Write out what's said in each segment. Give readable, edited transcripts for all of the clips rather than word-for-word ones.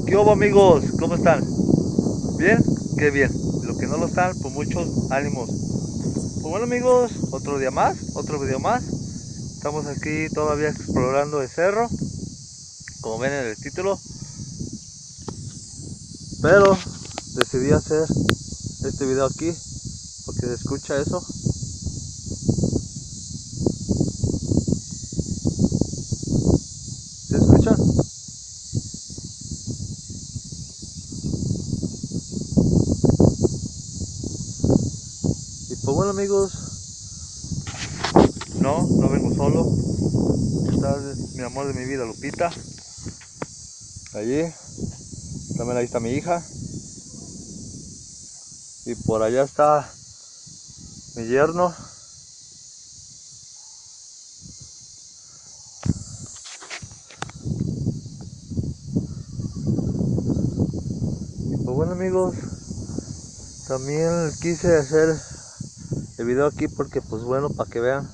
¿Qué hubo, amigos? ¿Cómo están? ¿Bien? Qué bien. Los que no lo están, pues muchos ánimos. Pues bueno, amigos, otro día más, otro video más. Estamos aquí todavía explorando el cerro, como ven en el título. Pero decidí hacer este video aquí porque se escucha eso. ¿Se escucha? Y pues bueno, amigos, no vengo solo. Está mi amor de mi vida, Lupita. Allí, también ahí está mi hija. Y por allá está mi yerno. Y pues bueno, amigos, también quise hacer el video aquí porque pues bueno, para que vean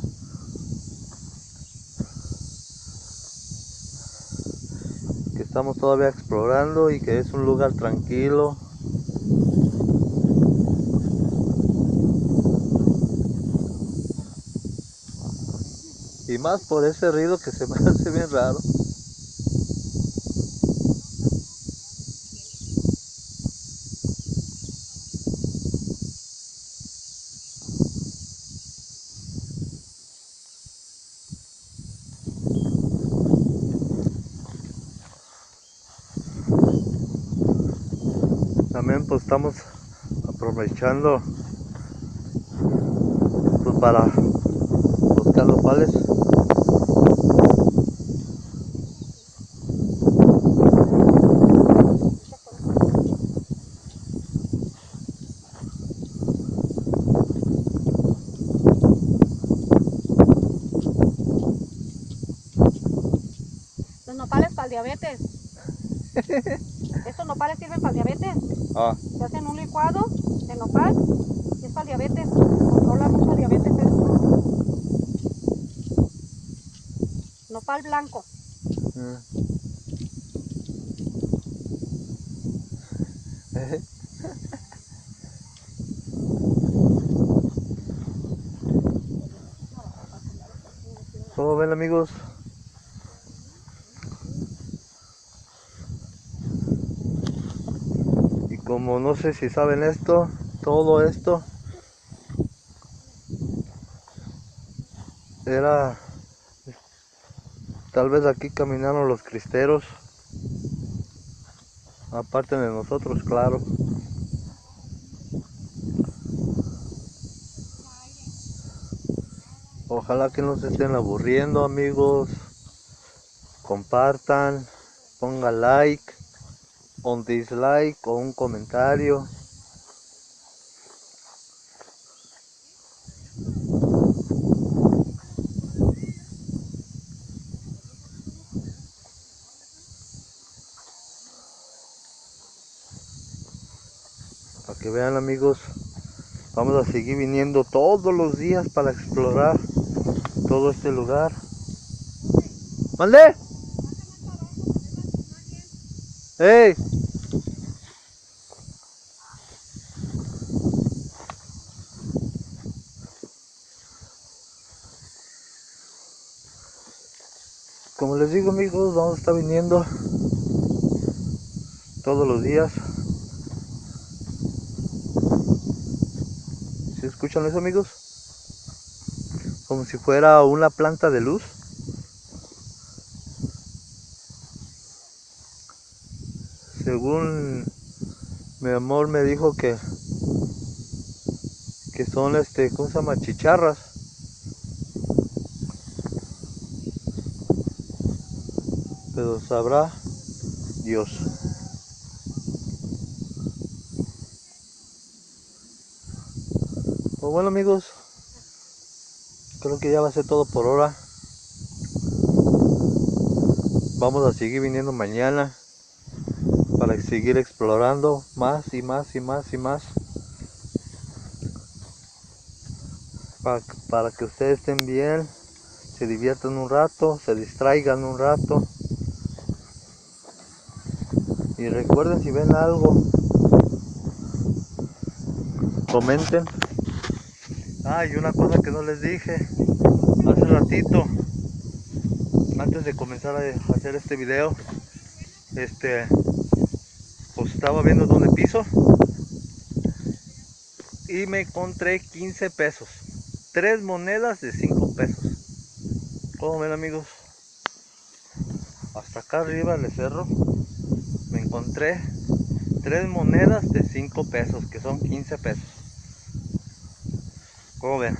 que estamos todavía explorando y que es un lugar tranquilo. Y más por ese ruido que se me hace bien raro. También pues estamos aprovechando pues para buscar nopales. Los nopales para el diabetes. Estos nopales sirven para el diabetes. Se hacen un licuado de nopal y es para el diabetes. Controla mucho el diabetes esto. Nopal blanco. ¿Cómo ven, amigos? Y como no sé si saben esto, todo esto era, tal vez aquí caminaron los cristeros, aparte de nosotros, claro. Ojalá que no se estén aburriendo, amigos. Compartan, pongan like, un dislike o un comentario. Para que vean, amigos, vamos a seguir viniendo todos los días para explorar todo este lugar. ¡Mande! ¡Ey! Como les digo, amigos, vamos a estar viniendo todos los días. ¿Sí escuchan eso, amigos? Como si fuera una planta de luz. Según mi amor me dijo que son ¿cómo se llama? Chicharras. Pero sabrá Dios. Pues bueno, amigos, creo que ya va a ser todo por ahora. Vamos a seguir viniendo mañana para seguir explorando más y más y más y más, para que ustedes estén bien, se diviertan un rato, se distraigan un rato Y recuerden, si ven algo, comenten. Y una cosa que no les dije hace ratito, antes de comenzar a hacer este video, pues estaba viendo dónde piso y me encontré 15 pesos, 3 monedas de 5 pesos. ¿Cómo ven, amigos? Hasta acá arriba del cerro me encontré 3 monedas de 5 pesos, que son 15 pesos. ¿Cómo ven?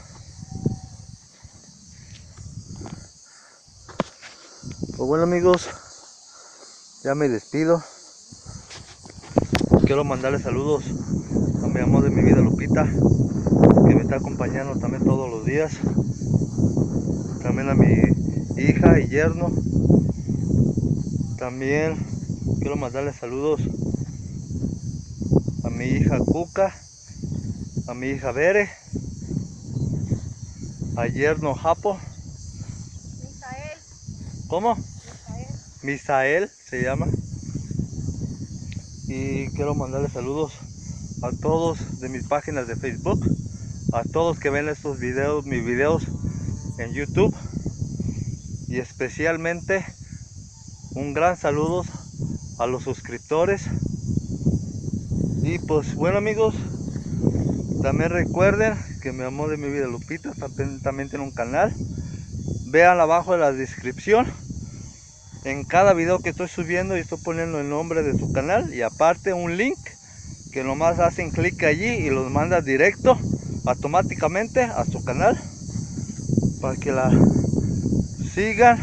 Pues bueno, amigos, ya me despido. Quiero mandarle saludos a mi amor de mi vida, Lupita, que me está acompañando también todos los días. También a mi hija y yerno. También quiero mandarle saludos a mi hija Cuca, a mi hija Bere, a yerno Japo. Misael. ¿Cómo? Misael se llama. Y quiero mandarle saludos a todos de mis páginas de Facebook, a todos que ven estos videos, mis videos en YouTube, y especialmente un gran saludo a los suscriptores. Y pues bueno, amigos, también recuerden que mi amor de mi vida, Lupita, también tiene un canal. Vean abajo en la descripción, en cada video que estoy subiendo, y estoy poniendo el nombre de su canal, y aparte un link que nomás hacen clic allí y los manda directo automáticamente a su canal, para que la sigan,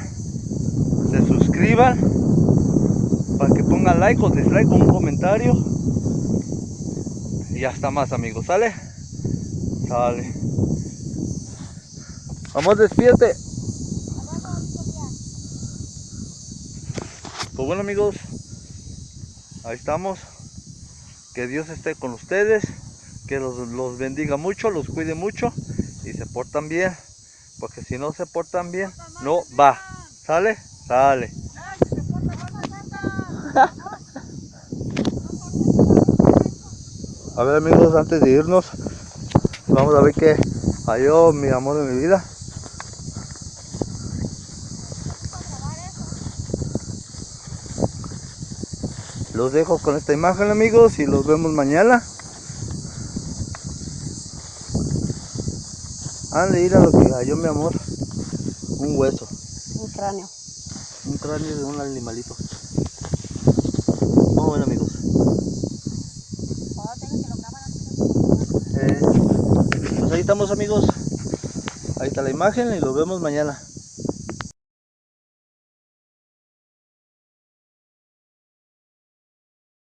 se suscriban, para que pongan like o dislike con un comentario, y hasta más, amigos. ¿Sale? Sale. Vamos, despídete. Pues bueno, amigos, ahí estamos. Que Dios esté con ustedes, que los bendiga mucho, los cuide mucho y se portan bien, porque si no se portan bien, no va. ¿Sale? Sale. A ver, amigos, antes de irnos, vamos a ver qué halló mi amor de mi vida. Los dejo con esta imagen, amigos, y los vemos mañana. Ande, ir a lo que halló mi amor. Un hueso. Un cráneo. Un cráneo de un animalito. Muy bueno, amigos. Pues ahí estamos, amigos. Ahí está la imagen y los vemos mañana.